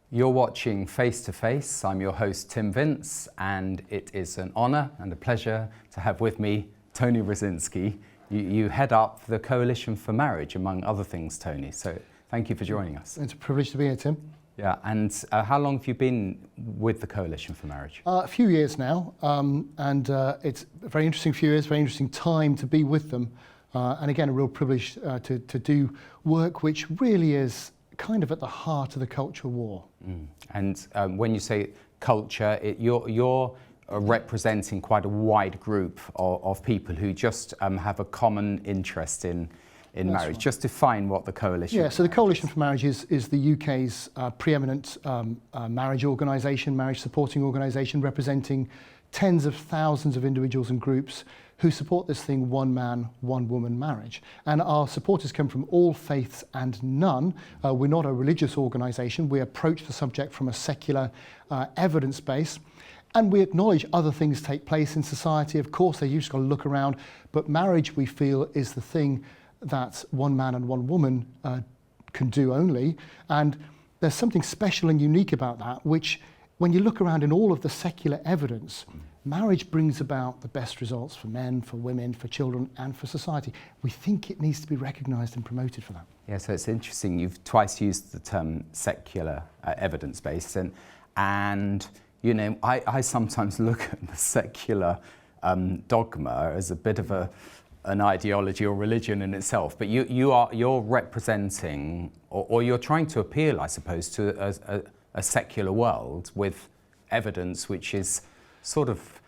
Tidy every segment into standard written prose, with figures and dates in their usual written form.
You're watching Face to Face. I'm your host, Tim Vince, and it is an honour and a pleasure to have with me Tony Rucinski. You head up the Coalition for Marriage, among other things, Tony. So thank you for joining us. It's a privilege to be here, Tim. Yeah, and how long have you been with the Coalition for Marriage? A few years now, and it's a very interesting few years, very interesting time to be with them. And again, a real privilege to do work which really is kind of at the heart of the culture war. And when you say culture, you're representing quite a wide group of people who just have a common interest in marriage. Right. Just define what the Coalition so the Coalition for Marriage is the UK's preeminent marriage organisation, marriage supporting organisation, representing tens of thousands of individuals and groups who support this thing, one man, one woman marriage. And our supporters come from all faiths and none. We're not a religious organisation. We approach the subject from a secular evidence base. And we acknowledge other things take place in society. Of course, you've just got to look around. But marriage, we feel, is the thing that one man and one woman can do only. And there's something special and unique about that, which when you look around in all of the secular evidence, marriage brings about the best results for men, for women, for children, and for society. We think it needs to be recognised and promoted for that. Yeah, so it's interesting. You've twice used the term secular evidence-based, and you know, I sometimes look at the secular dogma as a bit of an ideology or religion in itself. But you're representing, or you're trying to appeal, I suppose, to a secular world with evidence which is sort of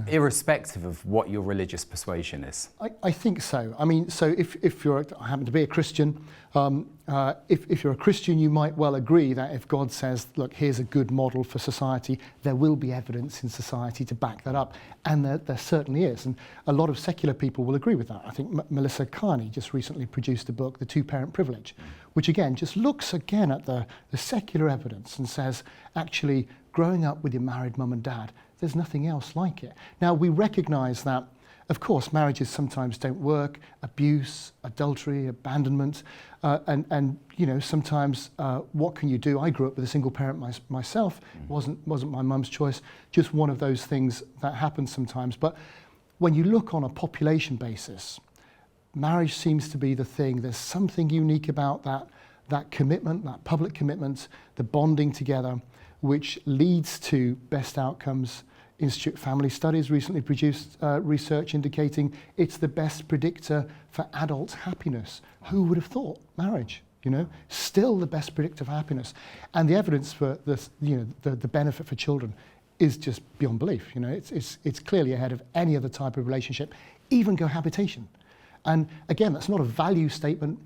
irrespective of what your religious persuasion is. I think so. I mean, so if you're, I happen to be a Christian, if you're a Christian, you might well agree that if God says, look, here's a good model for society, there will be evidence in society to back that up. And there certainly is. And a lot of secular people will agree with that. I think Melissa Carney just recently produced a book, The Two-Parent Privilege, which again just looks again at the secular evidence and says, actually, growing up with your married mum and dad, there's nothing else like it. Now, we recognise that, of course, marriages sometimes don't work, abuse, adultery, abandonment, and you know, sometimes what can you do? I grew up with a single parent myself. It wasn't my mum's choice, just one of those things that happens sometimes. But when you look on a population basis, marriage seems to be the thing. There's something unique about that commitment, that public commitment, the bonding together, which leads to best outcomes. Institute Family Studies recently produced research indicating it's the best predictor for adult happiness. Who would have thought? Marriage, you know, still the best predictor for happiness. And the evidence for this, you know, the benefit for children is just beyond belief. You know, it's clearly ahead of any other type of relationship, even cohabitation. And again, that's not a value statement.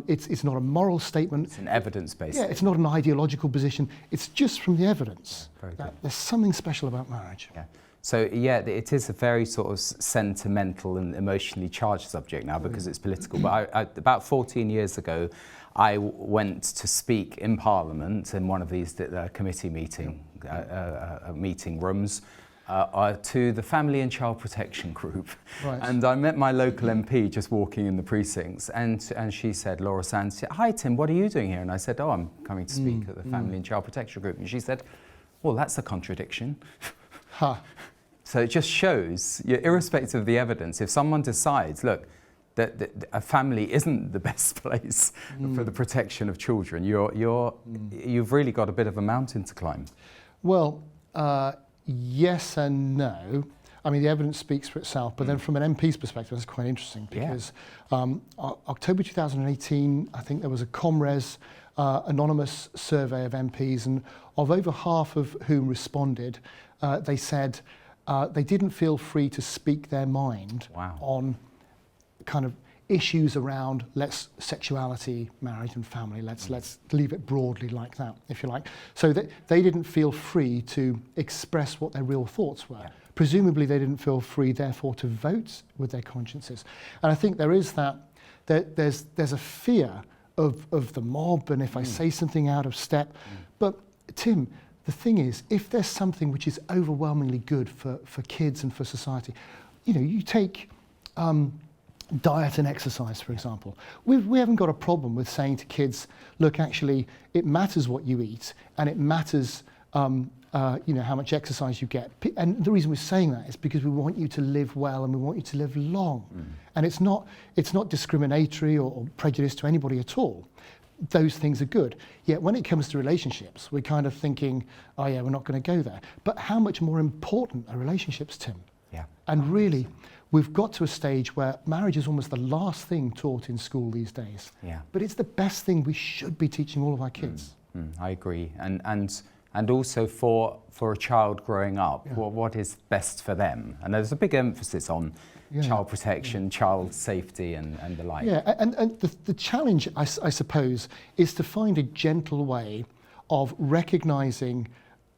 It's not a moral statement. It's an evidence-based. Yeah, it's not an ideological position. It's just from the evidence that there's something special about marriage. Yeah. So yeah, it is a very sort of sentimental and emotionally charged subject now because it's political. But about 14 years ago, I went to speak in Parliament in one of these committee meeting rooms. To the Family and Child Protection Group. Right. And I met my local MP just walking in the precincts, and she said, Laura Sands, hi Tim, what are you doing here? And I said, oh, I'm coming to speak at the Family and Child Protection Group. And she said, well, that's a contradiction. So it just shows, irrespective of the evidence, if someone decides, look, that a family isn't the best place for the protection of children, you've really got a bit of a mountain to climb. Well, yes and no. I mean, the evidence speaks for itself, but then from an MP's perspective, that's quite interesting because October 2018, I think there was a ComRes anonymous survey of MPs, and of over half of whom responded, they said they didn't feel free to speak their mind on kind of issues around sexuality, marriage and family. Let's leave it broadly like that, if you like. So they didn't feel free to express what their real thoughts were. Yeah. Presumably they didn't feel free, therefore, to vote with their consciences. And I think there is there's a fear of the mob, and if I say something out of step. But Tim, the thing is, if there's something which is overwhelmingly good for kids and for society, you know, you take diet and exercise, for example. We haven't got a problem with saying to kids, look, actually, it matters what you eat, and it matters how much exercise you get. And the reason we're saying that is because we want you to live well and we want you to live long. And it's not discriminatory or prejudiced to anybody at all. Those things are good. Yet when it comes to relationships, we're kind of thinking, oh yeah, we're not going to go there. But how much more important are relationships, Tim? Yeah. And really, we've got to a stage where marriage is almost the last thing taught in school these days. Yeah. But it's the best thing we should be teaching all of our kids. I agree. And also for a child growing up, what is best for them? And there's a big emphasis on child protection, child safety and the like. Yeah, and the challenge, I suppose, is to find a gentle way of recognising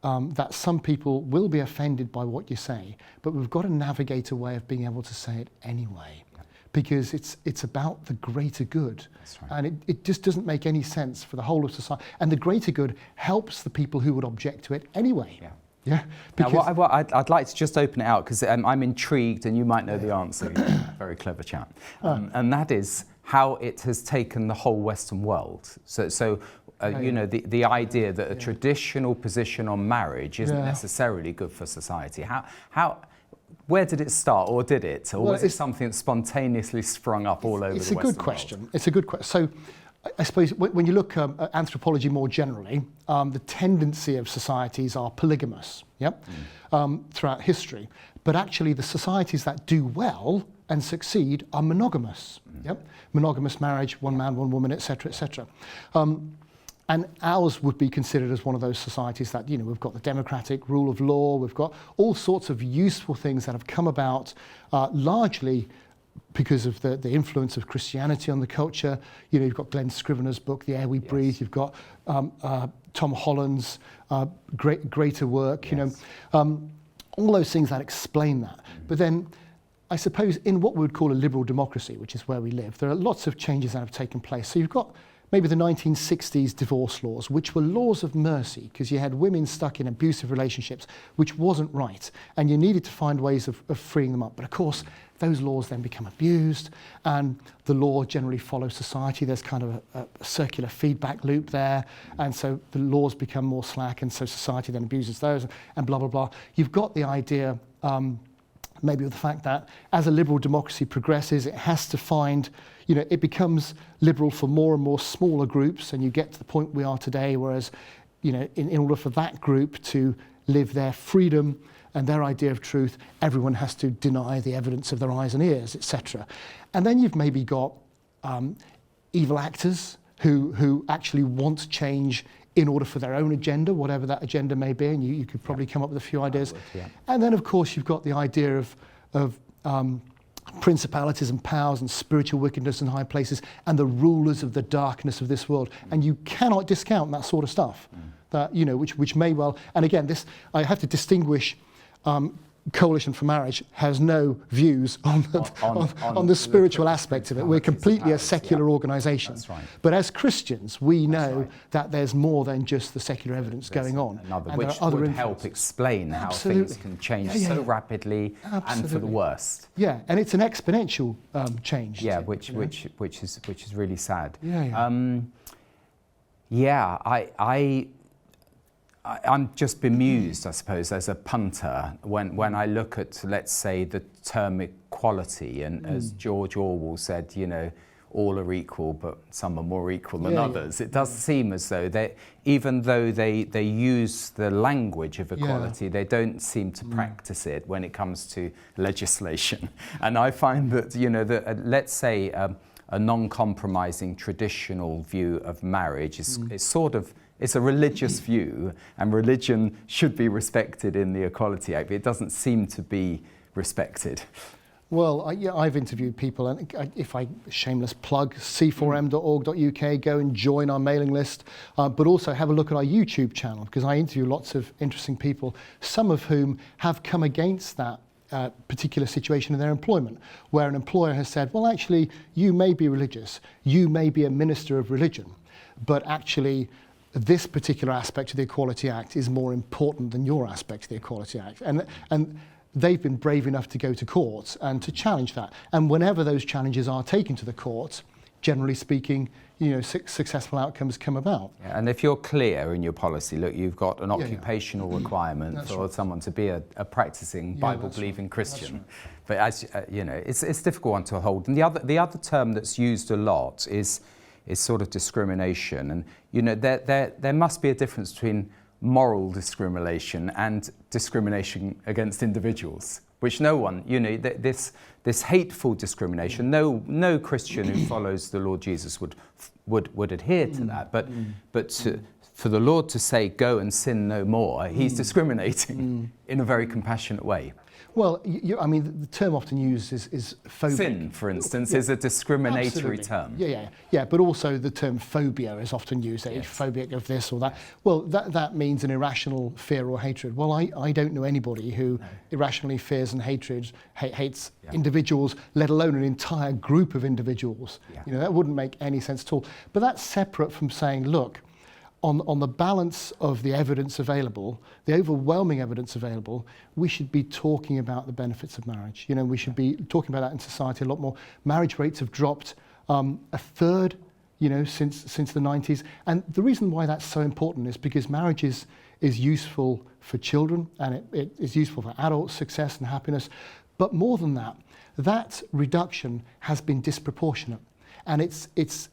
that some people will be offended by what you say, but we've got to navigate a way of being able to say it anyway, because it's about the greater good. That's right. And it just doesn't make any sense for the whole of society. And the greater good helps the people who would object to it anyway. Yeah. Yeah. Now, what I'd like to just open it out, because I'm intrigued, and you might know the answer. Very clever chap. And that is how it has taken the whole Western world. The idea that a traditional position on marriage isn't necessarily good for society. Where did it start, or did it? Or was it something that spontaneously sprung up all over the Western world? It's a good question. It's a good question. So I suppose when you look at anthropology more generally, the tendency of societies are polygamous, throughout history. But actually the societies that do well and succeed are monogamous. Monogamous marriage, one man, one woman, etc., etc. And ours would be considered as one of those societies that, we've got the democratic rule of law, we've got all sorts of useful things that have come about largely because of the influence of Christianity on the culture. You've got Glenn Scrivener's book, The Air We Breathe, you've got Tom Holland's greater work, all those things that explain that. But then I suppose in what we would call a liberal democracy, which is where we live, there are lots of changes that have taken place. So you've got maybe the 1960s divorce laws, which were laws of mercy, because you had women stuck in abusive relationships, which wasn't right, and you needed to find ways of freeing them up. But of course, those laws then become abused, and the law generally follows society. There's kind of a circular feedback loop there, and so the laws become more slack, and so society then abuses those, and blah, blah, blah. You've got the idea, maybe of the fact that as a liberal democracy progresses, it has to find, it becomes liberal for more and more smaller groups, and you get to the point we are today, whereas, in order for that group to live their freedom and their idea of truth, everyone has to deny the evidence of their eyes and ears, etc. And then you've maybe got evil actors who actually want change in order for their own agenda, whatever that agenda may be, and you could probably come up with a few ideas. And then, of course, you've got the idea of principalities and powers and spiritual wickedness in high places and the rulers of the darkness of this world. And you cannot discount that sort of stuff, that, which may well, and again, this, I have to distinguish, Coalition for Marriage has no views on the spiritual aspect of it. We're completely a secular organisation. That's right. But as Christians, we know that there's more than just the secular evidence going on. Which would help explain how things can change so rapidly and for the worst. Yeah, and it's an exponential change. Yeah, which is really sad. I'm just bemused, I suppose, as a punter, when I look at, let's say, the term equality, and as George Orwell said, all are equal, but some are more equal than others. It does seem as though even though they use the language of equality, they don't seem to practice it when it comes to legislation. And I find that, let's say, a non-compromising traditional view of marriage is sort of, it's a religious view, and religion should be respected in the Equality Act, but it doesn't seem to be respected. Well, I've interviewed people, and if I shameless plug, c4m.org.uk, go and join our mailing list, but also have a look at our YouTube channel, because I interview lots of interesting people, some of whom have come against that particular situation in their employment, where an employer has said, well, actually, you may be religious, you may be a minister of religion, but actually this particular aspect of the Equality Act is more important than your aspect of the Equality Act. And they've been brave enough to go to court and to challenge that. And whenever those challenges are taken to the court, generally speaking, successful outcomes come about. Yeah, and if you're clear in your policy, look, you've got an occupational requirement for someone to be a practicing Bible-believing Christian. Right. But as it's a difficult one to hold. And the other term that's used a lot is sort of discrimination. And there must be a difference between moral discrimination and discrimination against individuals, which no one, this hateful discrimination, no Christian who follows the Lord Jesus would adhere to that. But for the Lord to say, go and sin no more, he's discriminating in a very compassionate way. Well, the term often used is phobic. Sin, for instance, is a discriminatory term. Yeah, but also the term phobia is often used, phobic of this or that. Well, that means an irrational fear or hatred. Well, I don't know anybody who irrationally fears and hates individuals, let alone an entire group of individuals. Yeah. That wouldn't make any sense at all. But that's separate from saying, look, on the balance of the evidence available, the overwhelming evidence available, we should be talking about the benefits of marriage. We should be talking about that in society a lot more. Marriage rates have dropped a third, since the 90s. And the reason why that's so important is because marriage is useful for children, and it is useful for adult success and happiness. But more than that, that reduction has been disproportionate. And it's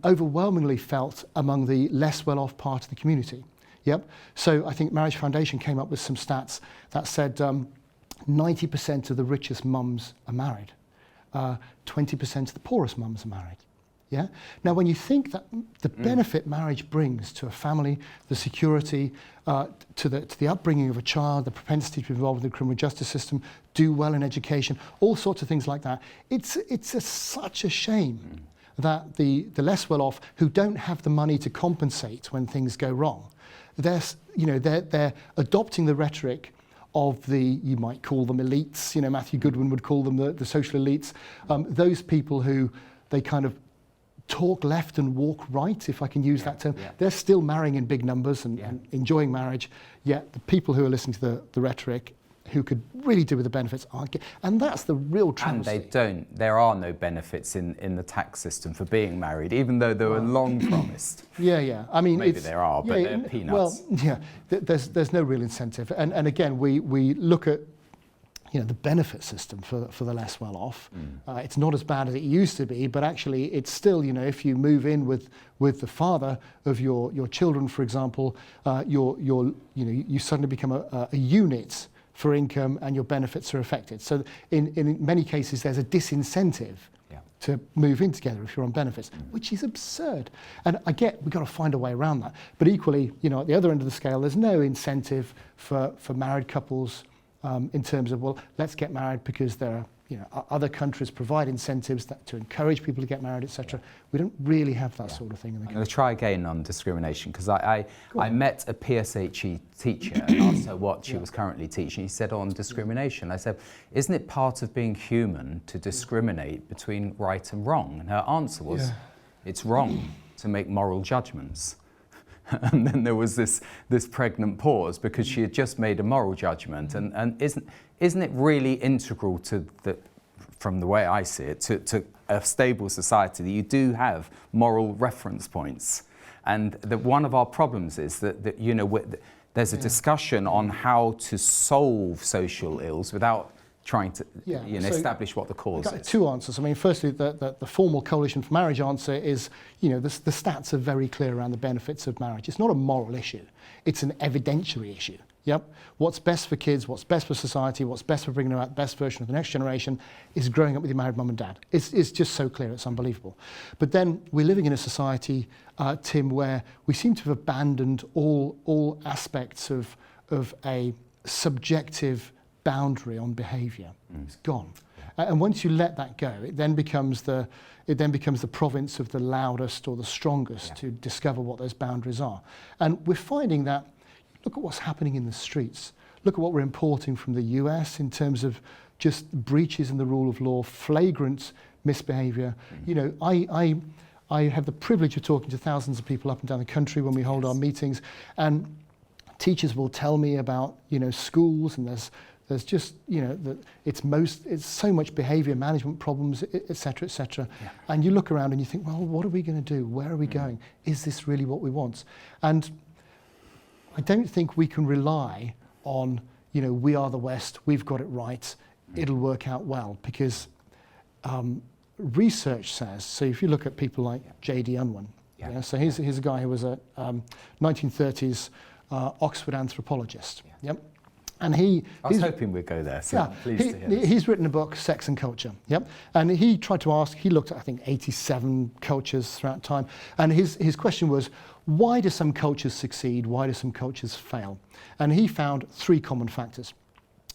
overwhelmingly felt among the less well-off part of the community. Yep. So I think Marriage Foundation came up with some stats that said 90% of the richest mums are married, 20% of the poorest mums are married. Yeah. Now, when you think that the benefit marriage brings to a family, the security, to the upbringing of a child, the propensity to be involved in the criminal justice system, do well in education, all sorts of things like that, it's such a shame that the less well-off, who don't have the money to compensate when things go wrong, they're adopting the rhetoric of you might call them elites. Matthew Goodwin would call them the social elites. Those people who they kind of talk left and walk right, if I can use that term. Yeah. They're still marrying in big numbers and enjoying marriage. Yet the people who are listening to the rhetoric, who could really do with the benefits, aren't. And that's the real travesty. And there are no benefits in the tax system for being married, even though they were long promised. Yeah. Maybe there are, but they're peanuts. Well, there's no real incentive. And again, we look at the benefit system for the less well-off. It's not as bad as it used to be, but actually it's still, if you move in with the father of your children, for example, you suddenly become a unit for income, and your benefits are affected. So in many cases, there's a disincentive to move in together if you're on benefits, which is absurd. And I get we've got to find a way around that. But equally, at the other end of the scale, there's no incentive for married couples in terms of, well, let's get married because there are other countries provide incentives to encourage people to get married, etc. We don't really have that sort of thing in the country. I'm going to try again on discrimination, because I met a PSHE teacher and asked her what she was currently teaching. He said on discrimination. I said, isn't it part of being human to discriminate between right and wrong? And her answer was, it's wrong to make moral judgments. And then there was this pregnant pause, because she had just made a moral judgment. And isn't it really integral to from the way I see it, to a stable society, that you do have moral reference points? And that one of our problems is that there's a discussion on how to solve social ills without trying to establish what the cause is. Two answers. I mean, firstly, the formal Coalition for Marriage answer is, the stats are very clear around the benefits of marriage. It's not a moral issue. It's an evidentiary issue. Yep. What's best for kids, what's best for society, what's best for bringing out the best version of the next generation is growing up with your married mum and dad. It's just so clear, it's unbelievable. But then we're living in a society, Tim, where we seem to have abandoned all aspects of a subjective boundary on behaviour. It's gone. And once you let that go, it then becomes the province of the loudest or the strongest to discover what those boundaries are. And we're finding that, look at what's happening in the streets. Look at what we're importing from the US in terms of just breaches in the rule of law, flagrant misbehaviour. I have the privilege of talking to thousands of people up and down the country when we hold our meetings, and teachers will tell me about schools, and There's just, it's so much behaviour management problems, et cetera, et cetera. Yeah. And you look around and you think, well, what are we going to do? Where are we going? Is this really what we want? And I don't think we can rely on, we are the West, we've got it right, it'll work out well, because research says, so if you look at people like J.D. Unwin, so he's a guy who was a 1930s Oxford anthropologist. Yep. And I was hoping we'd go there, so pleased to hear this. He's written a book, Sex and Culture, and he tried to he looked at, I think, 87 cultures throughout time, and his question was, why do some cultures succeed, why do some cultures fail? And he found 3 common factors.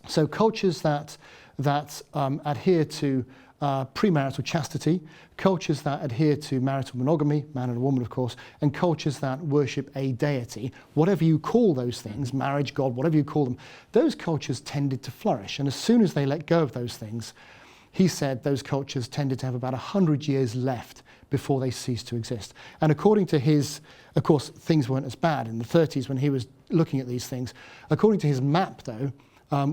So cultures that adhere to premarital chastity, cultures that adhere to marital monogamy, man and a woman of course, and cultures that worship a deity, whatever you call those things, marriage, God, whatever you call them, those cultures tended to flourish. And as soon as they let go of those things, he said those cultures tended to have about 100 years left before they ceased to exist. And according to of course, things weren't as bad in the 30s when he was looking at these things. According to his map, though,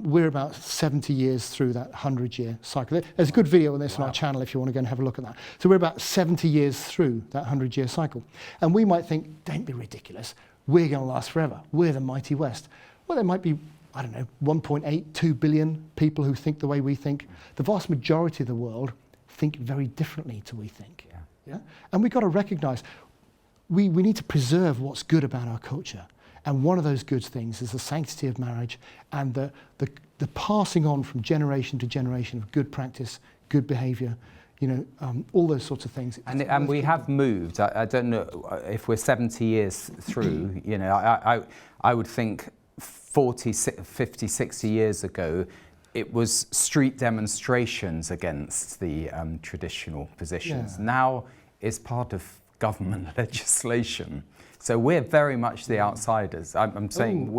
we're about 70 years through that 100-year cycle. There's a good video on this on our channel if you want to go and have a look at that. So we're about 70 years through that 100-year cycle. And we might think, don't be ridiculous, we're going to last forever. We're the mighty West. Well, there might be, 1.8, 2 billion people who think the way we think. The vast majority of the world think very differently to we think. Yeah? And we've got to recognise we need to preserve what's good about our culture. And one of those good things is the sanctity of marriage and the passing on from generation to generation of good practice, good behaviour, all those sorts and we have moved. I don't know if we're 70 years through, I would think 40, 50, 60 years ago, it was street demonstrations against the traditional positions. Yeah. Now it's part of government legislation. So we're very much the outsiders. I'm saying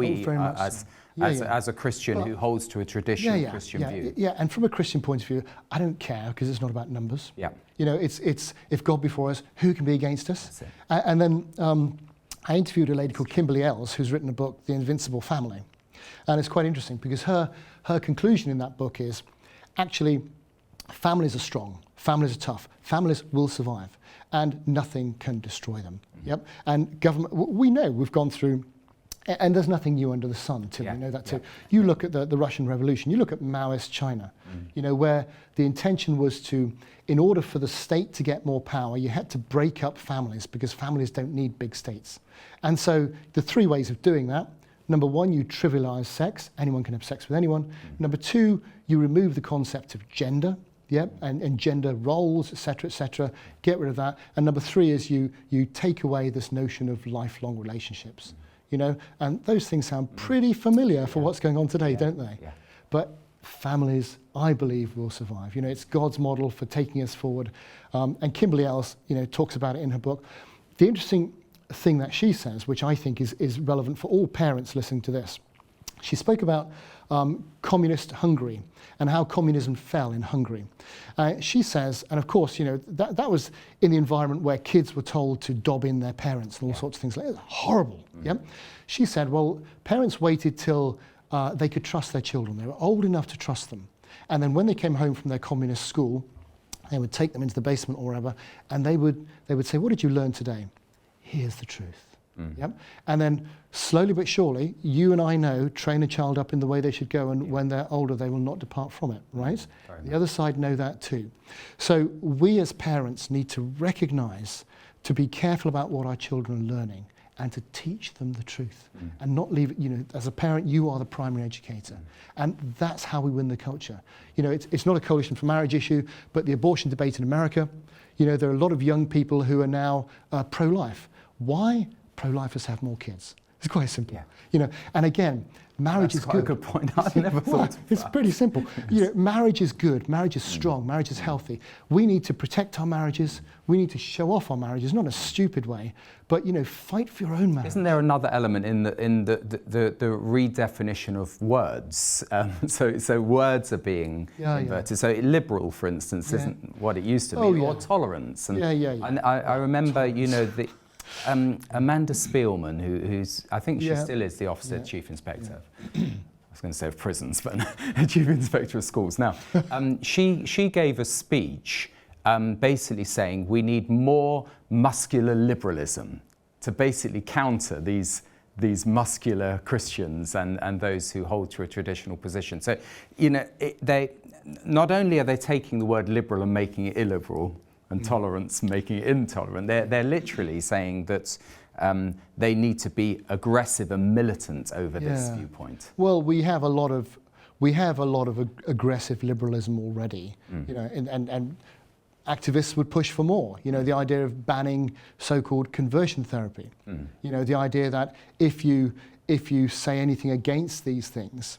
as a Christian who holds to a traditional Christian view. Yeah, and from a Christian point of view, I don't care because it's not about numbers. Yeah. It's if God be for us, who can be against us? And then I interviewed a lady called Kimberly Ells, who's written a book, The Invincible Family. And it's quite interesting because her conclusion in that book is, actually, families are strong, families are tough, families will survive, and nothing can destroy them. Yep. And government, we know, we've gone through, and there's nothing new under the sun, Tim, we know that too. You look at the Russian Revolution, you look at Maoist China, where the intention was to, in order for the state to get more power, you had to break up families because families don't need big states. And so the 3 ways of doing that: number 1, you trivialize sex, anyone can have sex with anyone. Number 2, you remove the concept of gender, and gender roles, et cetera, get rid of that. And number 3 is you take away this notion of lifelong relationships, and those things sound pretty familiar for what's going on today, don't they? Yeah. But families, I believe, will survive. It's God's model for taking us forward. And Kimberly Ells, talks about it in her book. The interesting thing that she says, which I think is relevant for all parents listening to this, she spoke about communist Hungary and how communism fell in Hungary. She says, and of course, that was in the environment where kids were told to dob in their parents and all sorts of things like that. Horrible. Yeah. She said, well, parents waited till they could trust their children. They were old enough to trust them. And then when they came home from their communist school, they would take them into the basement or wherever, and they would say, what did you learn today? Here's the truth. Yep. And then slowly but surely, you and I know, train a child up in the way they should go, and when they're older, they will not depart from it, right? The other side know that too. So we as parents need to recognize, to be careful about what our children are learning, and to teach them the truth, and not leave it, as a parent, you are the primary educator. And that's how we win the culture. It's not a coalition for marriage issue, but the abortion debate in America, there are a lot of young people who are now pro-life. Why? Pro-lifers have more kids. It's quite simple. Yeah. And again, marriage is good. That's quite a good point. I never thought of that. It's pretty simple. Marriage is good. Marriage is strong. Marriage is healthy. We need to protect our marriages. We need to show off our marriages, not in a stupid way, but fight for your own marriage. Isn't there another element in the redefinition of words? So words are being inverted. So liberal, for instance, isn't what it used to be, or tolerance. And I remember, Amanda Spielman, who's, I think she still is the Officer Chief Inspector. was going to say of prisons, but a chief inspector of schools. Now, she gave a speech basically saying we need more muscular liberalism to basically counter these muscular Christians and those who hold to a traditional position. So, you know, they not only are they taking the word liberal and making it illiberal, and tolerance making it intolerant, they're literally saying that they need to be aggressive and militant over this viewpoint. Well, we have a lot of aggressive liberalism already, you know, and activists would push for more. You know, the idea of banning so-called conversion therapy. You know, the idea that if you say anything against these things,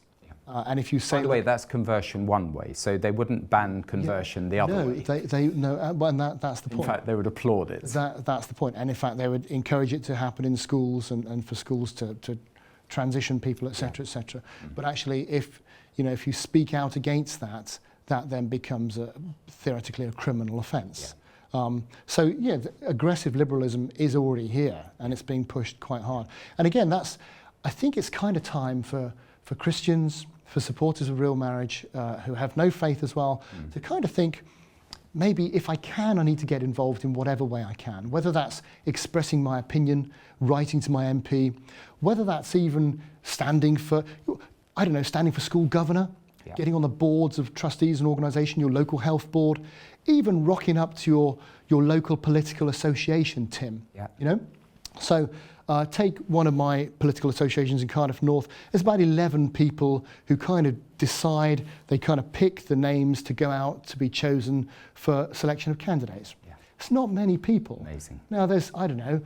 and if you say, by the way, that's conversion one way, so they wouldn't ban conversion the other way. And that's the point. In fact, they would applaud it. That's the point. And in fact, they would encourage it to happen in schools and for schools to transition people, etc., etc. But actually, if you speak out against that, that then becomes theoretically a criminal offence. So yeah, aggressive liberalism is already here, and it's being pushed quite hard. And again, I think it's kind of time for Christians, for supporters of real marriage who have no faith as well, to kind of think, maybe if I can, I need to get involved in whatever way I can, whether that's expressing my opinion, writing to my MP, whether that's even standing for school governor, getting on the boards of trustees and organisation, your local health board, even rocking up to your local political association, Tim. You know? So take one of my political associations in Cardiff North. There's about 11 people who kind of decide, they kind of pick the names to go out to be chosen for selection of candidates. It's not many people. Amazing. Now there's, I don't know,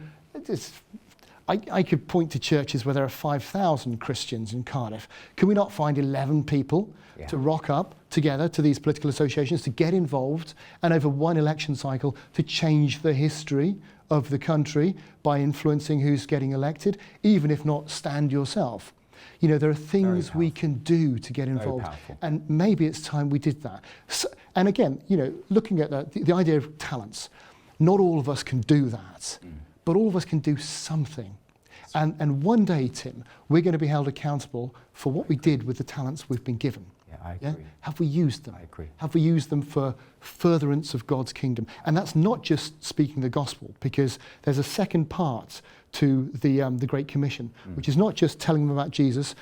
I could point to churches where there are 5,000 Christians in Cardiff. Can we not find 11 people to rock up together to these political associations, to get involved, and over one election cycle to change the history of the country by influencing who's getting elected, even if not stand yourself? You know, there are things we can do to get involved, and maybe it's time we did that. So, and again, you know, looking at the idea of talents, not all of us can do that, but all of us can do something. And one day, Tim, we're going to be held accountable for what we did with the talents we've been given. I agree. Have we used them? I agree. Have we used them for furtherance of God's kingdom? And that's not just speaking the gospel, because there's a second part to the Great Commission, which is not just telling them about Jesus,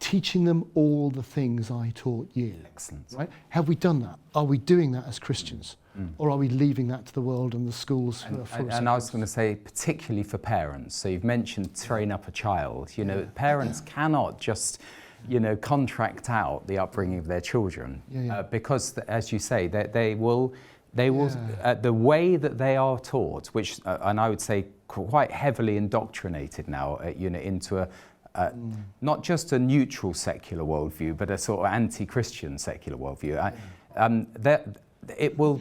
teaching them all the things I taught you. Excellent. Right? Have we done that? Are we doing that as Christians? Or are we leaving that to the world and the schools? And I was going to say, particularly for parents, so you've mentioned train up a child. You know, parents cannot just, you know, contract out the upbringing of their children, because, as you say, they will, the way that they are taught, which, and I would say quite heavily indoctrinated now, you know, into not just a neutral secular worldview, but a sort of anti-Christian secular worldview. It will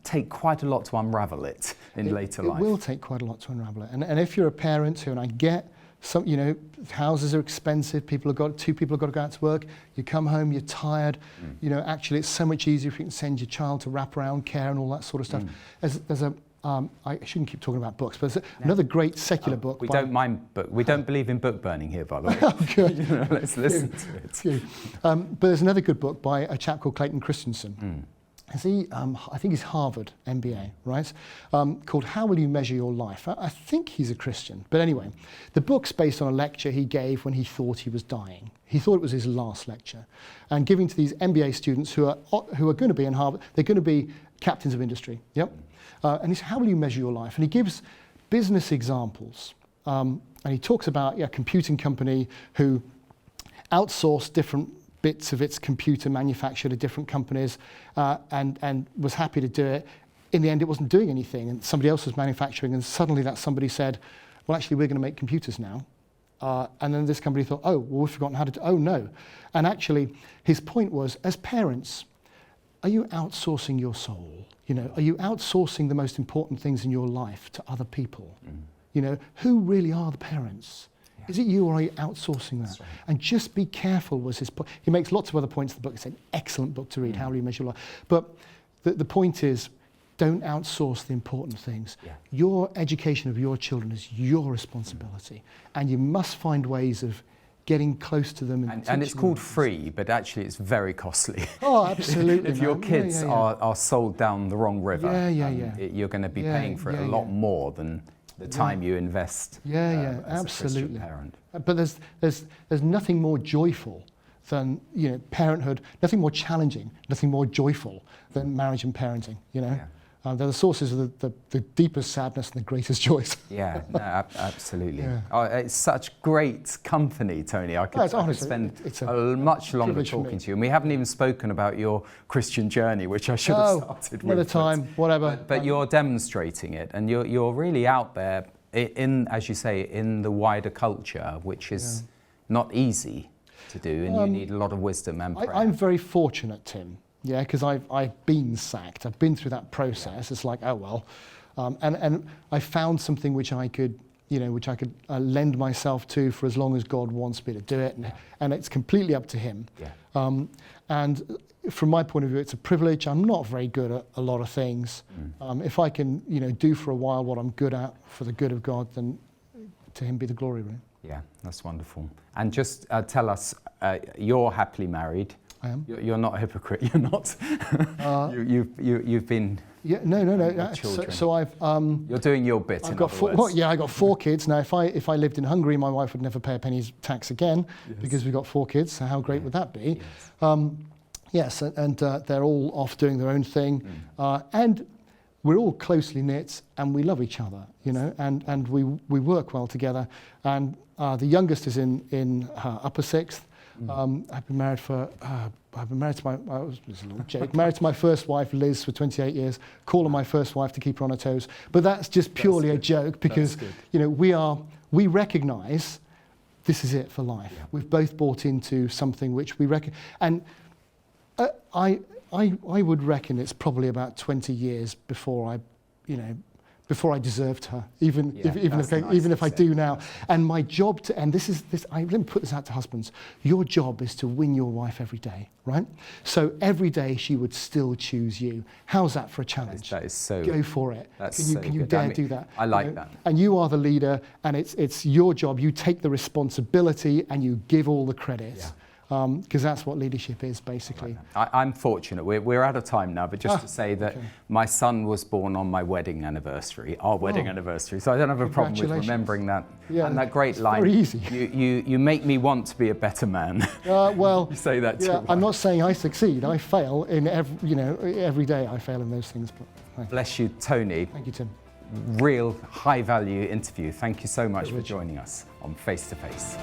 take quite a lot to unravel it in later life. It will take quite a lot to unravel it. And if you're a parent who, and I get some, you know, houses are expensive, two people have got to go out to work, you come home, you're tired, you know, actually it's so much easier if you can send your child to wraparound care and all that sort of stuff. There's a, I shouldn't keep talking about books, but there's another great secular book. We don't believe in book burning here, by the way. Oh, good. You know, let's listen to it. But there's another good book by a chap called Clayton Christensen. I think he's Harvard MBA, right? Called How Will You Measure Your Life? I think he's a Christian. But anyway, the book's based on a lecture he gave when he thought he was dying. He thought it was his last lecture. And giving to these MBA students who are going to be in Harvard, they're going to be captains of industry. And he said, how will you measure your life? And he gives business examples. And he talks about a computing company who outsourced different bits of its computer manufacture to different companies, and was happy to do it. In the end, it wasn't doing anything, and somebody else was manufacturing, and suddenly that somebody said, well, actually, we're going to make computers now. And then this company thought, oh, well, we've forgotten how to do it. Oh, no. And actually, his point was, as parents, are you outsourcing your soul? You know, are you outsourcing the most important things in your life to other people? You know, who really are the parents? Is it you, or are you outsourcing that? Right. And just be careful was his point. He makes lots of other points in the book. It's an excellent book to read, How Will You Measure Your Life? But the point is, don't outsource the important things. Your education of your children is your responsibility. And you must find ways of getting close to them. And it's called free, but actually it's very costly. Oh, absolutely. If your kids are sold down the wrong river, you're going to be paying for it a lot more than the time you invest as absolutely. a Christian parent. But there's nothing more joyful than parenthood, nothing more challenging, nothing more joyful than marriage and parenting, They're the sources of the deepest sadness and the greatest joys. Yeah, no, absolutely. Yeah. Oh, it's such great company, Tony. I could spend much longer talking to you. And we haven't even spoken about your Christian journey, which I should have started with. Another time, whatever. But you're demonstrating it, and you're really out there, as you say, in the wider culture, which is not easy to do, and you need a lot of wisdom and prayer. I'm very fortunate, Tim. Yeah, because I've been sacked. I've been through that process. It's like, oh well, and I found something which I could, lend myself to for as long as God wants me to do it, and it's completely up to Him. Yeah. And from my point of view, it's a privilege. I'm not very good at a lot of things. If I can, do for a while what I'm good at for the good of God, then to Him be the glory, really. Yeah, that's wonderful. And just tell us, you're happily married. I am. You're not a hypocrite. You're not. You've been. Yeah, no. So I've. You're doing your bit. I've got 4. Well, I got 4 kids now. If I lived in Hungary, my wife would never pay a penny's tax again because we've got 4 kids. So how great would that be? Yes, and they're all off doing their own thing, and we're all closely knit, and we love each other, and we work well together. And the youngest is in her upper 6th. I've been married to my first wife, Liz, for 28 years. Call her my first wife to keep her on her toes. But that's just purely a joke because, we recognise this is it for life. Yeah. We've both bought into something which we reckon, and I would reckon it's probably about 20 years before I deserved her, even if I do now. And my job let me put this out to husbands. Your job is to win your wife every day, right? So every day she would still choose you. How's that for a challenge? That is so. Go for it. Can you dare do that? I like that. And you are the leader, and it's your job. You take the responsibility and you give all the credit. Yeah. Because that's what leadership is, basically. I'm fortunate. We're out of time now, but just to say that my son was born on my wedding anniversary, our wedding anniversary, so I don't have a problem with remembering that. Yeah, and that great line, very easy. You make me want to be a better man. Well, you say that too. I'm not saying I succeed. I fail in every day I fail in those things. But bless you, Tony. Thank you, Tim. Real high-value interview. Thank you so much for joining us on Face to Face.